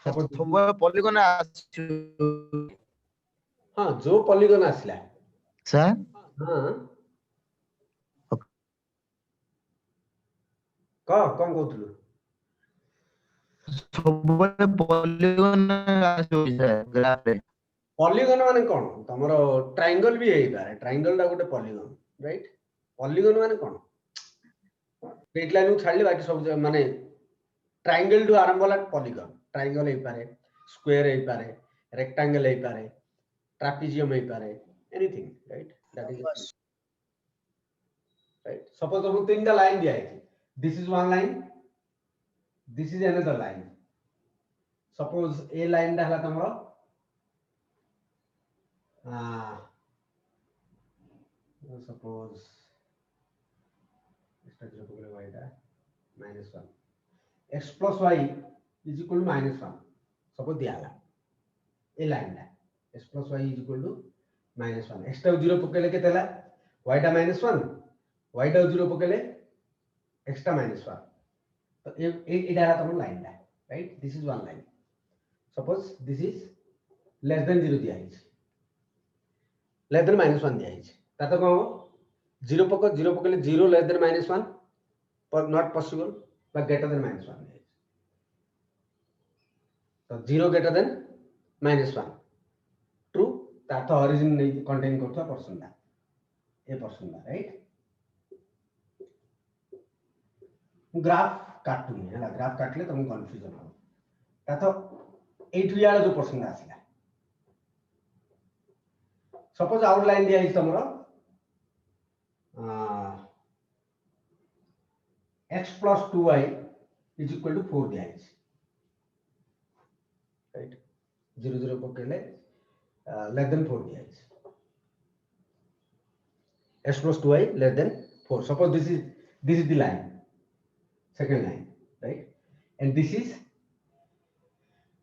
suppose सब polygon हाँ जो पॉलीगन आसला सर हाँ कौन कहतलु सब पॉलीगन ग्राफ रे पॉलीगन माने कौन तमर ट्रायंगल भी हेई पारे ट्रायंगल टा गोटे पॉलीगन राइट पॉलीगन माने कौन स्ट्रेट लाइन को छाड़ले बाकी सब माने ट्रायंगल टू आरंभ वाला पॉलीगन ट्रायंगल हेई पारे स्क्वायर हेई पारे रेक्टेंगल हेई पारे ट्रापेजियम हेई पारे anything right that is right suppose तुमको तीनटा लाइन दिया है this is one line this is another line suppose A line टा हला तमरो suppose minus 1 x plus y is equal to minus 1 suppose दिया है ए लाइन है x plus y is equal to minus 1 x टा 0 पकेले केते ला y टा minus 1 y टा 0 पकेले x टा minus 1 तो ए डाला तम लाइन है right this is one line suppose this is less than 0 दिया है लेस देन minus 1 दिया है तातो को 0 पकले 0 लेस देन -1 पर not possible but greater than -1 तो 0 ग्रेटर देन -1 ट्रू तातो ओरिजिन नहीं कंटेन करथवा पर्सन दा ए पर्सन दा राइट ग्राफ काटुनी है ग्राफ काटले तुम कंफ्यूजन हो तातो 8 वाला जो पर्सन दा आसीला सपोज आउटलाइन दिया है तमरो x plus 2y is equal to 4 दिया है राइट 0 0 पकड़ले लेस देन 4 दिया है x plus 2y less than 4 suppose this is the line second line right and this is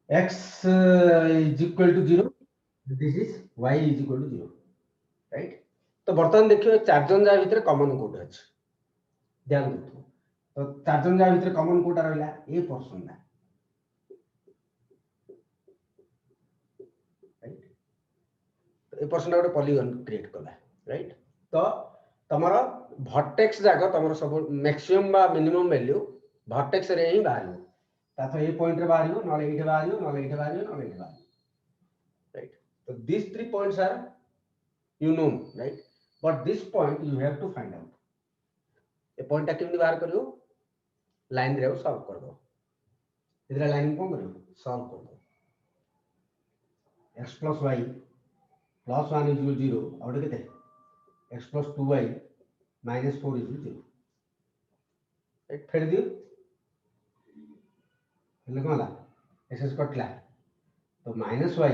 x is equal to 0 this is y is equal to 0 right तो बर्तमान देखियो चार जन जा भीतर कॉमन कोड अछि ध्यान दो तो चार जन जा भीतर कॉमन कोड रहला ए पर्सन ना राइट तो ए पर्सन गोटे पॉलीगन क्रिएट कला राइट तो तमरो वर्टेक्स जागा तमरो सब मैक्सिमम बा मिनिमम वैल्यू वर्टेक्स रे ही बाहर तातो ए पॉइंट रे बाहर नले एठे बाहर नले एठे बाहर नले एठे बाहर राइट तो these 3 points are you know right but this point you have to find out A point केमनी बाहर करियो लाइन रे सॉल्व कर दो इधर लाइन को करियो सॉल्व कर दो x plus y plus 1 is equal to 0 और केते x plus 2y minus 4 is equal to 0 एक फेर दियो हेले कोला एक्स कटला तो minus y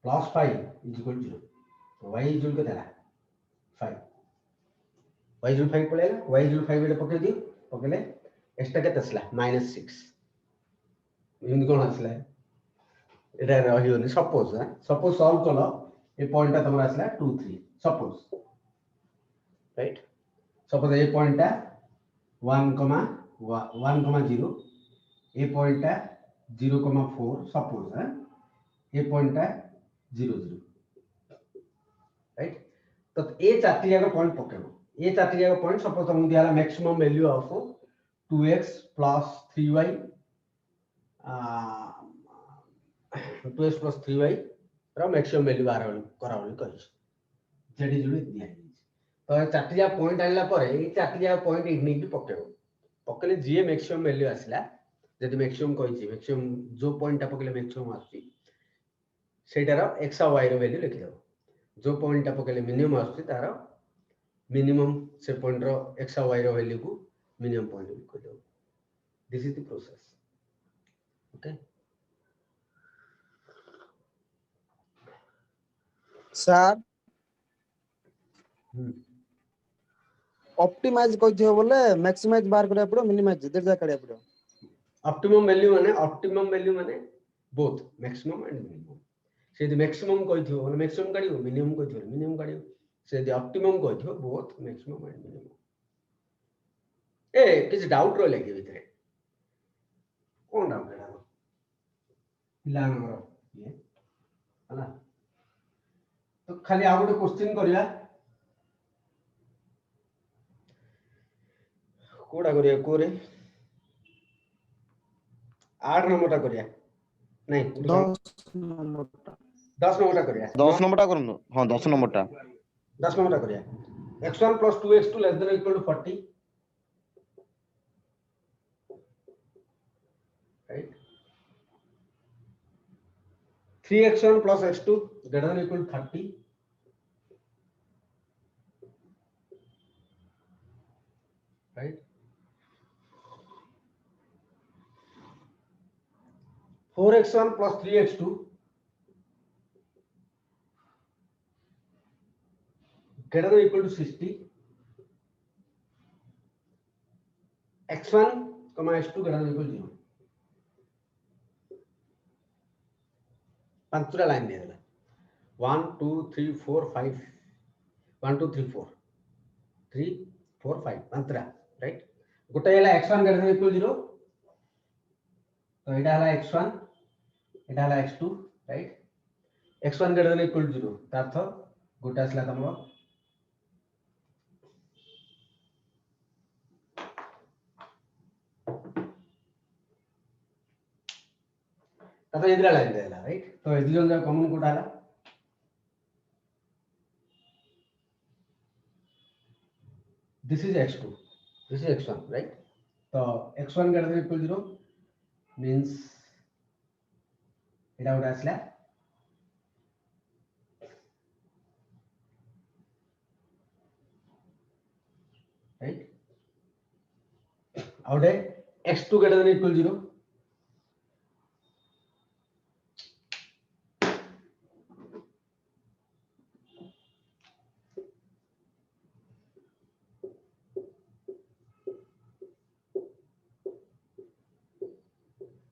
plus 5 is equal to 0 तो y is equal to 5 y is equal to 5 पड़ेगा y is equal to 5 एटा पके दियो पकेले x टा केते असला -6 इन कोन असला एटा रहियोनी सपोज सॉल्व कलो ए पॉइंट ता तमरा असला 2 3 सपोज राइट सपोज ए पॉइंट ता 1,0 ए पॉइंट ता 0,4 सपोज ए पॉइंट ता 0 0 राइट तो ए चारटी जागा पॉइंट पकेबो ए चारटी जागा पॉइंट सपोज तुम दियाला maximum value of 2x plus 3y 2x plus 3y रो मैक्सिमम वैल्यू बाहर करावली कहि जेडी जुडी दिया तो चारटी जागा पॉइंट आइला परे ए चारटी जागा पॉइंट इग्नी की पकेबो पकेले जे मैक्सिमम वैल्यू आसला जदि मैक्सिमम कहिछि मैक्सिमम जो पॉइंट ता पकेले मैक्सिमम आछि सेटार x और y रो वैल्यू लिखि दो जो पॉइंट ता पकेले मिनिमम आछि तार मिनिमम से पॉइंट रो x और y रो वैल्यू को मिनिमम पॉइंट लिखि दो this is the process okay sir optimise कहियो बोले मैक्सिमाइज बाहर करे पड़ो मिनिमाइज देर जा करे पड़ो ऑप्टिमम वैल्यू माने बोथ मैक्सिमम एंड मिनिमम से द मैक्सिमम कहियो बोले मैक्सिमम काढियो मिनिमम कहियो मिनिमम काढियो से द ऑप्टिमम कहियो बोथ मैक्सिमम एंड मिनिमम ए किछ डाउट रो लगे भीतर कोन डाउट है पिलांगर ये हला तो खाली आ गोटे क्वेश्चन करिया कोडा करिया कोरे 8 नंबरटा करिया नहीं 10 नंबरटा 10 नंबरटा करिया 10 नंबरटा करनु हां 10 नंबरटा 10 नंबरटा करिया x1 + 2x2 less than or equal to 40 right 3x1 + x2 greater than or equal to 30 right 4x1 + 3x2 greater than or equal to 60 x1, x2 greater than or equal to 0 पांचटा line दे देला 1 2 3 4 5 1 2 3 4 3 4 5 पांचटा right गोटे हैला x1 greater than or equal to 0 तो एटा हैला x1 एटा हैला x2 right x1 greater than or equal to 0 ता अर्थ गोटे आसला तमरो तो इधर लाइन दे देला राइट तो इधर जो कॉमन कोड आला this is x2 this is x1 right so x1 greater than or equal to 0 means এটা ওটা আসলে right আউটে x2 greater than or equal to 0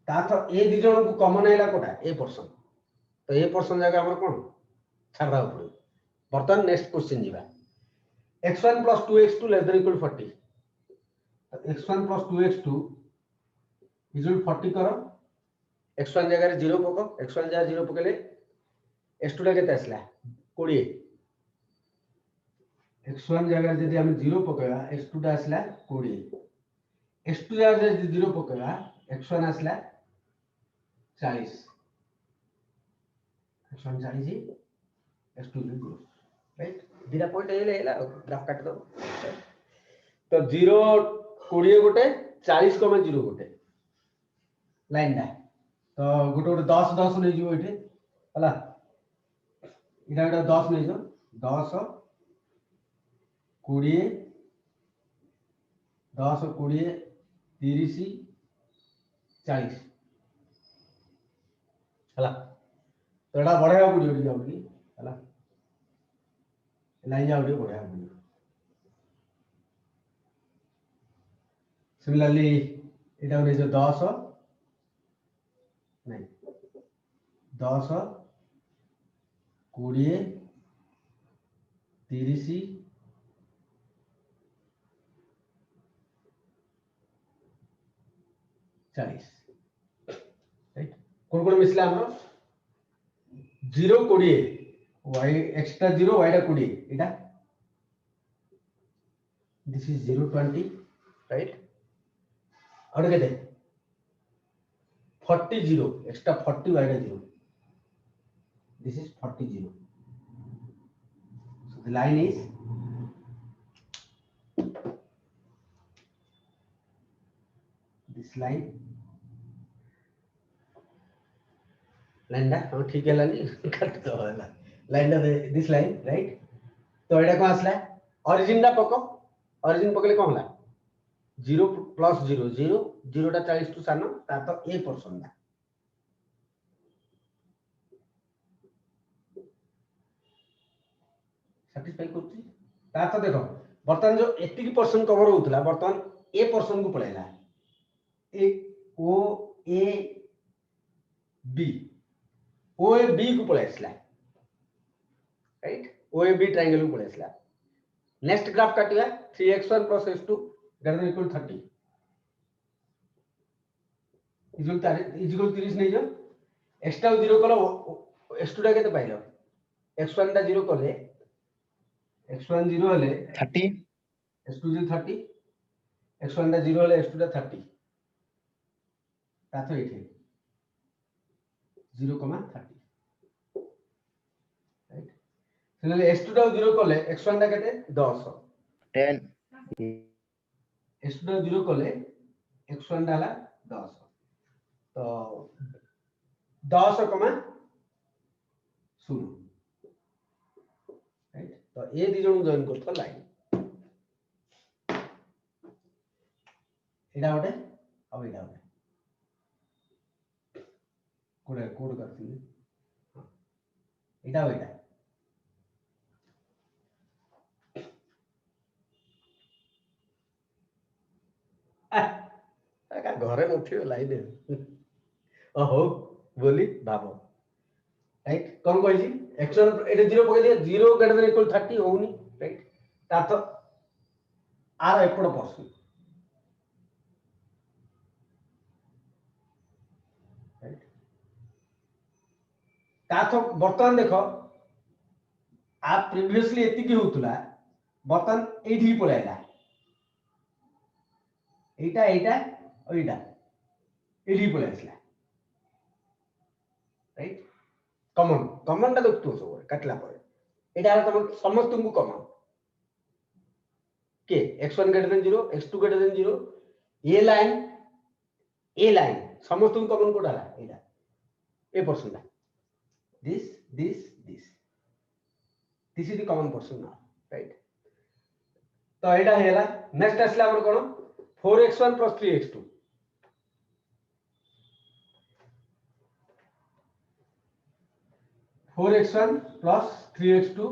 ताथ ए दि जण को कॉमन हैला कोटा ए पर्सन तो ए पर्सन जगह हमर कोन छाड़ा पड़ो बर्तन नेक्स्ट क्वेश्चन जीवा x1 + 2x2 less than or equal to 40 तो x1 + 2x2 इक्वल 40 करो x1 जगह रे 0 पको x1 जगह 0 पकेले x2 टा केते आसला 20 x1 जगह जदी हम 0 पकेला x2 टा आसला 20 x2 जगह जदी 0 पकेला x1 आसला 40 x1 40 x2 0 राइट दिरा पॉइंट एला ग्राफ काट दो तो 0 20 गोटे 40 कम 0 गोटे लाइन ना तो गोटे गोटे 10 10 नै जिवो एठे हला इरा गोटे 10 नै जो 10 20 10 20 30 40 हला तो एटा बढ़ाया पड़ियो जाऊ कि हला लाइन जाऊ रे बढ़ाया पड़ियो सिमिलरली एटा ने जो 10 नहीं 10 20 30 40 राइट कोन कोन मिसला हमरो 0 20 y एक्स्ट्रा 0 y टा 20 एटा दिस इज 0 20 राइट और केते 40 0 एक्स्ट्रा 40 y टा 0 this is 40 0 so the line is this line दा हम ठीक है लानी कट तो होला लाइन दा दिस लाइन राइट तो एटा को आसला ओरिजिन दा पको ओरिजिन पकले कोन होला 0 + 0 0 0 टा 40 टू सानो ता तो ए पर्सन दा सैटिस्फाई करछि ता तो देखो बर्तन जो 80% कवर होतला बर्तन ए पर्सन को पळेला ए ओ A B O A B को पळेसला right O A B triangle को पळेसला नेक्स्ट ग्राफ काटिया 3x1 + x2 greater than or equal to 30 equal 30 नहीं जो x टा 0 कलो x2 टा केते पाइलो x1 टा 0 कले x1 0 हले 30 x2 0 30 x1 टा 0 हले x2 टा 30 तातो एठी 0,30 राइट सिमिलरली x2 टा 0 कले x1 टा केते 10 10 x2 टा 0 कले x1 टा हला 10 तो 10 कमा 0 राइट तो ए दी जण जॉइन करतो लाइन एडा ओटे अब एडा ओटे कोड कोड करती हां एडा एडा का घरे नथियो लाइन हो बोली भाबो राइट कौन कहि x1 एटा 0 पके दिया 0 ग्रेटर देन इक्वल 30 होउनी राइट ता तो आर एपड़ पसु राइट ता तो वर्तमान देखो आप प्रीवियसली एति की होतुला वर्तमान एठी पळाइला एटा एटा और एटा एठी पळाइसला राइट कॉमन कॉमन टा देखतो सब काटला पर एटा तुम समस्त तुमको कॉमन के x1 greater than 0 x2 greater than 0 ए लाइन समस्त तुम common कोडाला Etah a person this this is the common portion now right तो एटा हेला नेक्स्ट आसला हमर कोन 4x1 plus 3x2 4x1 plus 3x2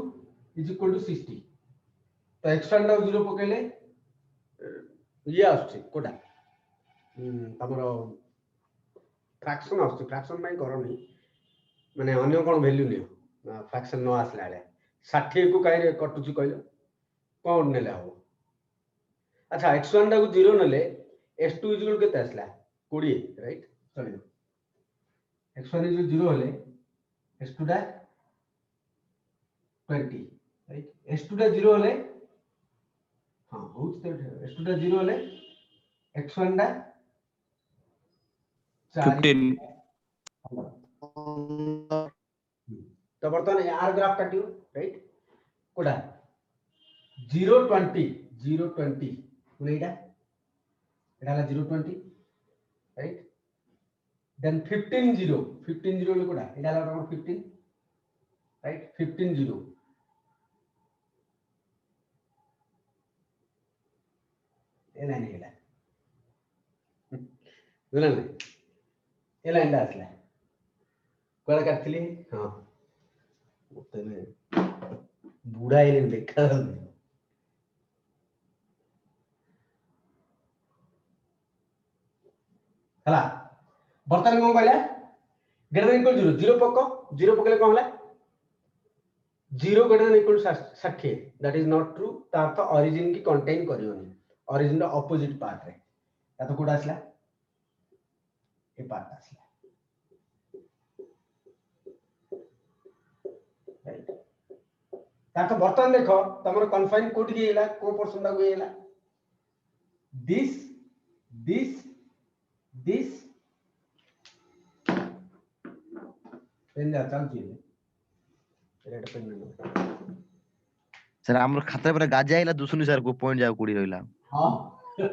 is equal to 60 तो x1 टा 0 पकेले ये आछी कोडा हमरो फ्रैक्शन आछी फ्रैक्शन माइ करनी माने अन्य कोन वैल्यू नियो फ्रैक्शन न आसला ले 60 को काई कटुची कहलो कोन नेले हो अच्छा x1 टा को 0 नेले x2 इक्वल केते आसला 20 राइट चलियो x1 इक्वल 0 होले x2 टा 20 राइट x2 टा 0 होले हां बहुत x2 टा 0 होले x1 टा 15 तो बर्तमान आर ग्राफ काटियो राइट कोडा 0 20 बोले एटा एटा ला 0 20 राइट देन 15 0 ले कोडा एटा ला 15 राइट 15 0 ए लाइन एला बोला नहीं ए लाइन आसला कोडा काटली हां तने बूढ़ा ही देखा हला बर्तन को कहला ग्रेटर देन इक्वल 0 0 पकले कोन हला 0 greater than equal 60 that is not true ता तो ओरिजिन की कंटेन करियोनी ओरिजिन द ऑपोजिट पार्ट रे ता तो कोडा आसला ए पार्ट आसला ता तो बर्तन देखो तमरो कन्फाइन कोड गेला को पर्सन दा गेला दिस पेन जा चल जी रेड पेन में सर हमर खाता पर गाजा आइला दुसुनी सर को पॉइंट जाव कुडी रहिला हां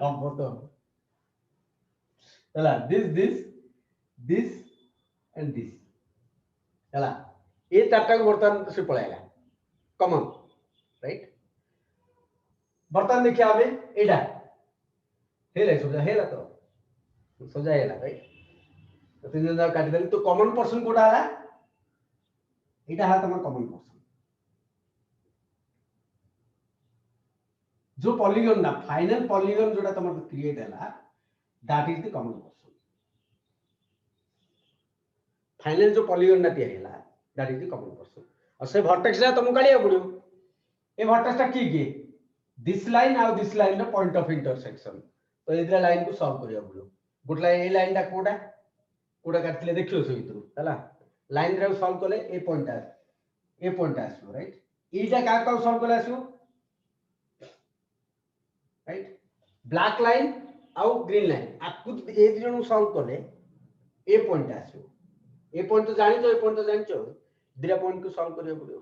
हम तो चला दिस एंड दिस चला ए चारटा को बर्तन से पळाइला कॉमन राइट बर्तन देखिए आबे एडा हेले सोजा तो सोजा हेला राइट तो तीन जन काटी देली तो कॉमन पर्सन कोडा हला एडा हला तमर कॉमन पर्सन जो पॉलीगन ना फाइनल पॉलीगन जोडा तमर क्रिएट हला that is the common portion final जो पॉलीगन ना हेला that is the common portion और से वर्टेक्स ला तुम काढिया पड़ियो ए वर्टेक्स ता की दिस लाइन और दिस लाइन रो पॉइंट ऑफ इंटरसेक्शन तो इधर लाइन को सॉल्व करिया पड़ियो गुड लाइन ए लाइन दा कोडा कोडा काटले देखियो से भितर हला लाइन रे सॉल्व कले ए पॉइंट आसो राइट एटा का का सॉल्व कले आसो राइट ब्लैक लाइन आउ ग्रीन लाइन आपको ए जण सॉल्व कले ए पॉइंट आसो ए पॉइंट तो जानि तो ए पॉइंट तो जानि छो दिरा पॉइंट को सॉल्व करियो पड़ियो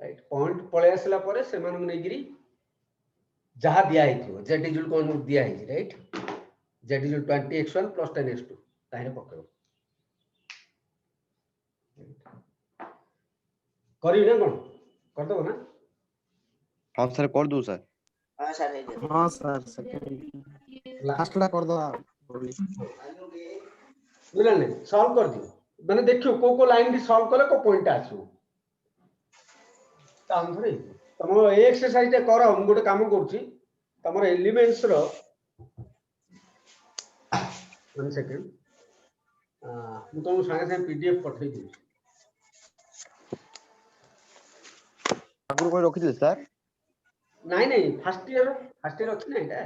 राइट पॉइंट पळे आसला परे से मानु नै गिरी जहा दिया हिथो z इक्वल कोन दिया his right z equal 20x1 + 10x2 ताहे पकड़ो करी ना कोन कर दो ना हाँ सर कर दू सर हाँ सर है दे हाँ सर सेकंड लास्ट ला कर दो बुझल ने सॉल्व कर दियो माने देखियो को लाइन भी सॉल्व करे को पॉइंट आसो काम धरे तम एक्सरसाइज टे करो हम गोटे काम करछि तमर एलिमेंट्स रो 1 सेकंड मु तुम संगे संगे पीडीएफ पठै दी आगुर कोई रखि दे सर नहीं नहीं फर्स्ट ईयर अछि ना एटा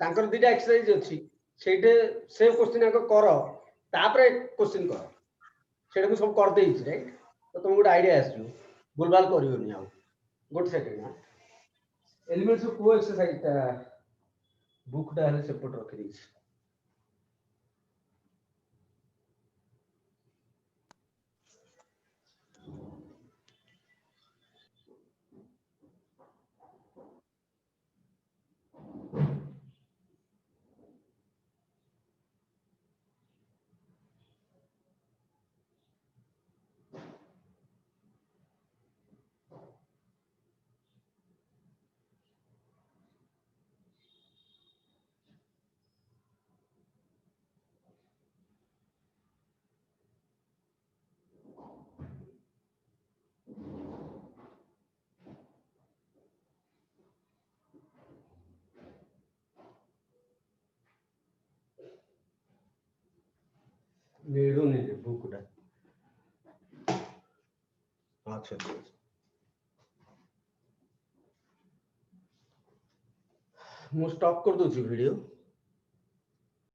तांकर दुटा एक्सरसाइज अछि सेटे से क्वेश्चन आको करो तापरे क्वेश्चन करो सेटा को सब कर देई छी राइट तो तुम गोटे आईडिया आसु बुलबाल करियोनी आ गुड सेकंड ना एलिमेंट्स को एक्सरसाइज ता बुक टा हले सेपट रखि दी मिलुनी बुक टा अच्छा ठीक है मु स्टॉप कर दूची वीडियो